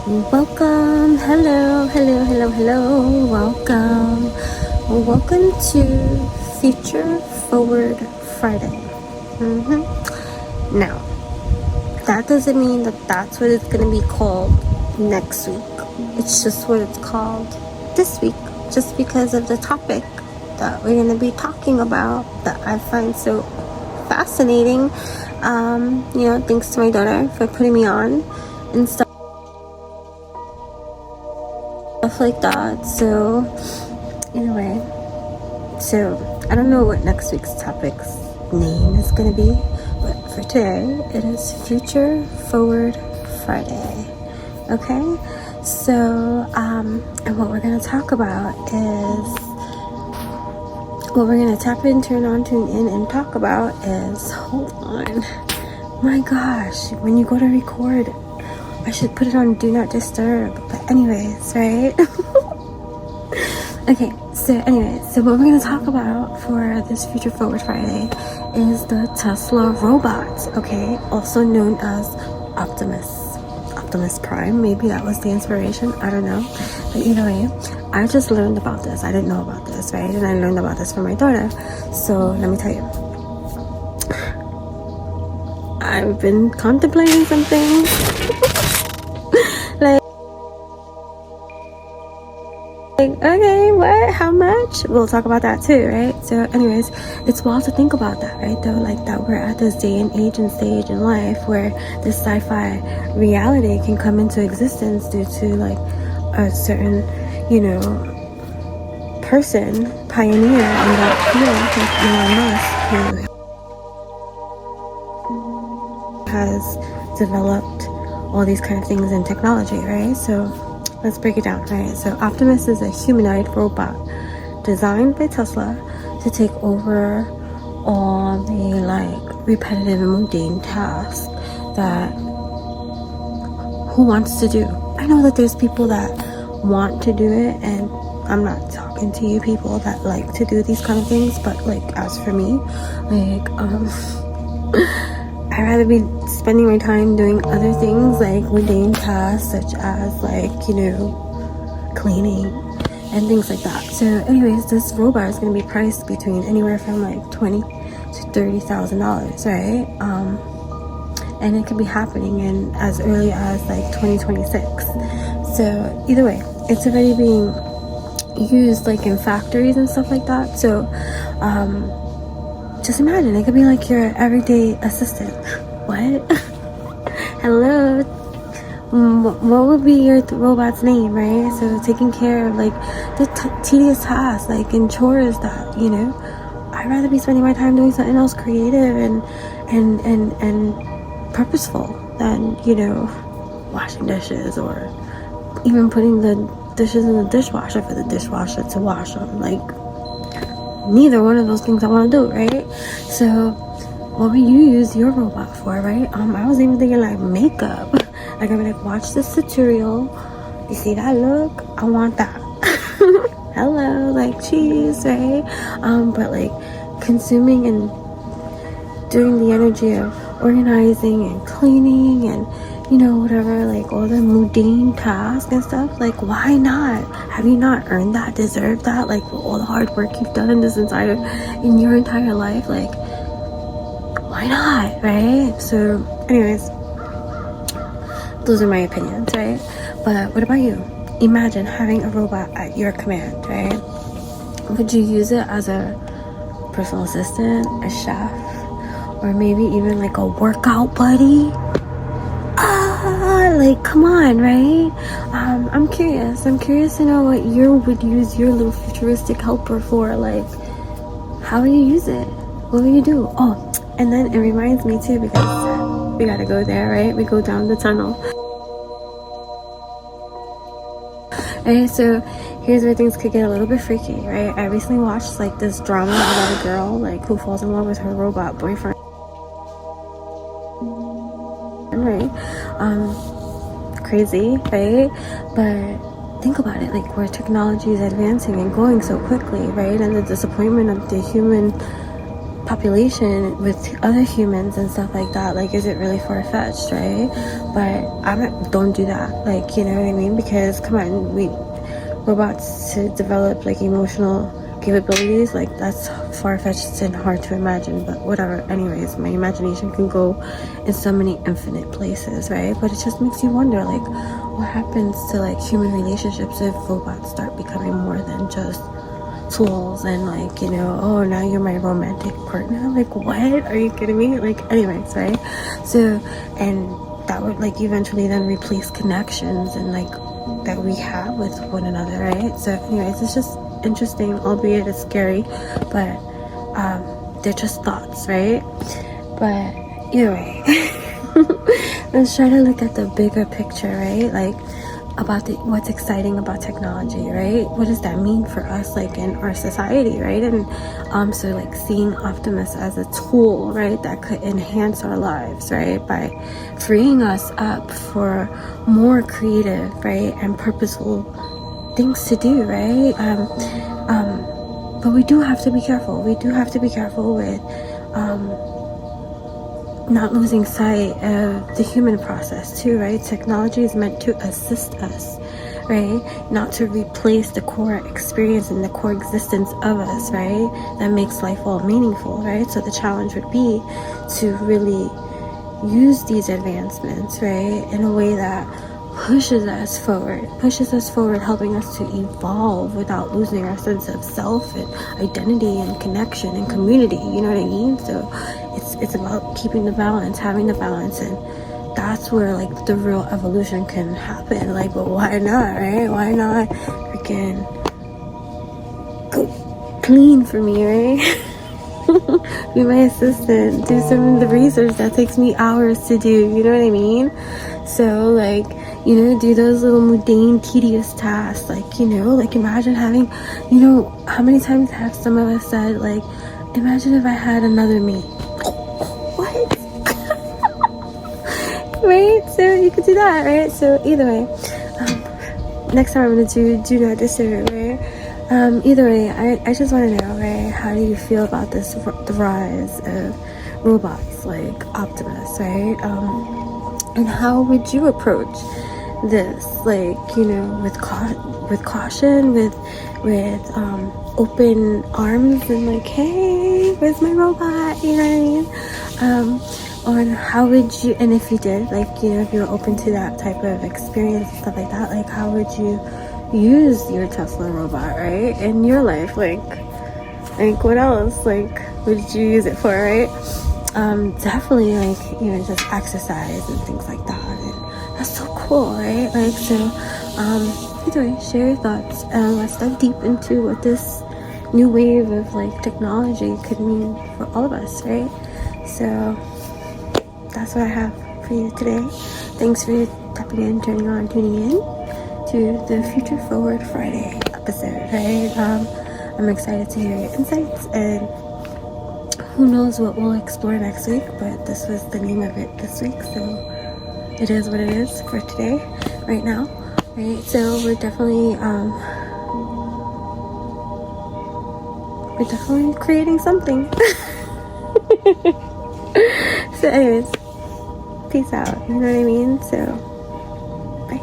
Welcome, hello, welcome to Future Forward Friday. Now, that doesn't mean that that's what it's going to be called next week. It's just what it's called this week, just because of the topic that we're going to be talking about that I find so fascinating. Thanks to my daughter for putting me on and stuff like that. So anyway, I don't know what next week's topic's name is going to be, but for today it is Future Forward Friday. Okay, so and what we're going to talk about is what we're going to tap in, turn on, tune in, and talk about is, hold on, my gosh, when you go to record, I should put it on Do Not Disturb. But anyways, right? Okay, so what we're going to talk about for this Future Forward Friday is the Tesla robot, okay? Also known as Optimus Prime. Maybe that was the inspiration. I don't know. But either way, I just learned about this. I didn't know about this, right? And I learned about this from my daughter. So let me tell you. I've been contemplating some things. Okay, what? How much? We'll talk about that too, right? So anyways, it's wild to think about that, right? Though, like, that we're at this day and age and stage in life where this sci-fi reality can come into existence due to, like, a certain, person, pioneer in that field, like Elon Musk, who has developed all these kind of things in technology, right? So let's break it down, right? So Optimus is a humanoid robot designed by Tesla to take over all the, like, repetitive and mundane tasks that who wants to do. I know that there's people that want to do it, and I'm not talking to you people that like to do these kind of things, but, like, as for me, like, I'd rather be spending my time doing other things, like mundane tasks such as, like, cleaning and things like that. So anyways, this robot is going to be priced between anywhere from like $20,000 to $30,000, right? And it could be happening in as early as like 2026. So either way, it's already being used, like, in factories and stuff like that. So just imagine, it could be like your everyday assistant. What? Hello? What would be your robot's name, right? So taking care of, like, the tedious tasks, like, and chores that, I'd rather be spending my time doing something else creative and purposeful than, washing dishes or even putting the dishes in the dishwasher for the dishwasher to wash them. Like, neither one of those things I want to do, right? So what would you use your robot for, right? I was even thinking, like, makeup. Like, I'm like, watch this tutorial, you see that look, I want that. Hello, like, cheese, right? But, like, consuming and doing the energy of organizing and cleaning and whatever, like, all the mundane tasks and stuff, like, why not? Have you not earned that, deserved that, like, all the hard work you've done in your entire life? Like, why not, right? So anyways, those are my opinions, right? But what about you? Imagine having a robot at your command, right? Would you use it as a personal assistant, a chef, or maybe even like a workout buddy? Like, come on, right? I'm curious to know what you would use your little futuristic helper for. Like, how would you use it? What would you do? Oh, and then it reminds me too, because we gotta go there, right? We go down the tunnel. Okay, so here's where things could get a little bit freaky, right? I recently watched, like, this drama about a girl, like, who falls in love with her robot boyfriend, right? Crazy, right? But think about it, like, where technology is advancing and going so quickly, right? And the disappointment of the human population with other humans and stuff like that, like, is it really far-fetched, right? But don't do that, like, you know what I mean? Because come on, robots to develop like emotional capabilities, like, that's far-fetched and hard to imagine, but whatever. Anyways, my imagination can go in so many infinite places, right? But it just makes you wonder, like, what happens to like human relationships if robots start becoming more than just tools and, like, you know, oh, now you're my romantic partner, like, what, are you kidding me? Like, anyways, right? So, and that would like eventually then replace connections and like that we have with one another, right? So anyways, it's just interesting, albeit it's scary, but they're just thoughts, right? But either way, let's try to look at the bigger picture, right? Like, about what's exciting about technology, right? What does that mean for us, like, in our society, right? And so like seeing Optimus as a tool, right, that could enhance our lives, right, by freeing us up for more creative, right, and purposeful things to do, right? But we do have to be careful. We do have to be careful with not losing sight of the human process too, right? Technology is meant to assist us, right? Not to replace the core experience and the core existence of us, right? That makes life all meaningful, right? So the challenge would be to really use these advancements, right, in a way that pushes us forward, helping us to evolve without losing our sense of self and identity and connection and community, you know what I mean? So it's about keeping the balance, having the balance, and that's where like the real evolution can happen. Like, but why not, right? Why not freaking go clean for me, right? Be my assistant, do some of the research that takes me hours to do, you know what I mean? So like, you know, do those little mundane, tedious tasks, like, you know, like imagine having, you know, how many times have some of us said, like, imagine if I had another me. What? Right? So you could do that, right? So either way, next time I'm gonna do not disturb, right? Either way, I just want to know, right, how do you feel about this, the rise of robots like Optimus, right? And how would you approach this, like, you know, with caution, with open arms, and like, hey, where's my robot, you know what I mean? On how would you, and if you did, like, you know, if you were open to that type of experience and stuff like that, like, how would you use your Tesla robot, right, in your life? Like what else, like, would you use it for, right? Definitely, like, you know, just exercise and things like that, and that's so cool, right? Like, so either way, share your thoughts, and let's dive deep into what this new wave of like technology could mean for all of us, right? So that's what I have for you today. Thanks for tapping in, turning on, tuning in to the Future Forward Friday episode, right? I'm excited to hear your insights, and who knows what we'll explore next week, but this was the name of it this week, so it is what it is for today, right now, right? So we're definitely creating something. So anyways, peace out, you know what I mean? So bye.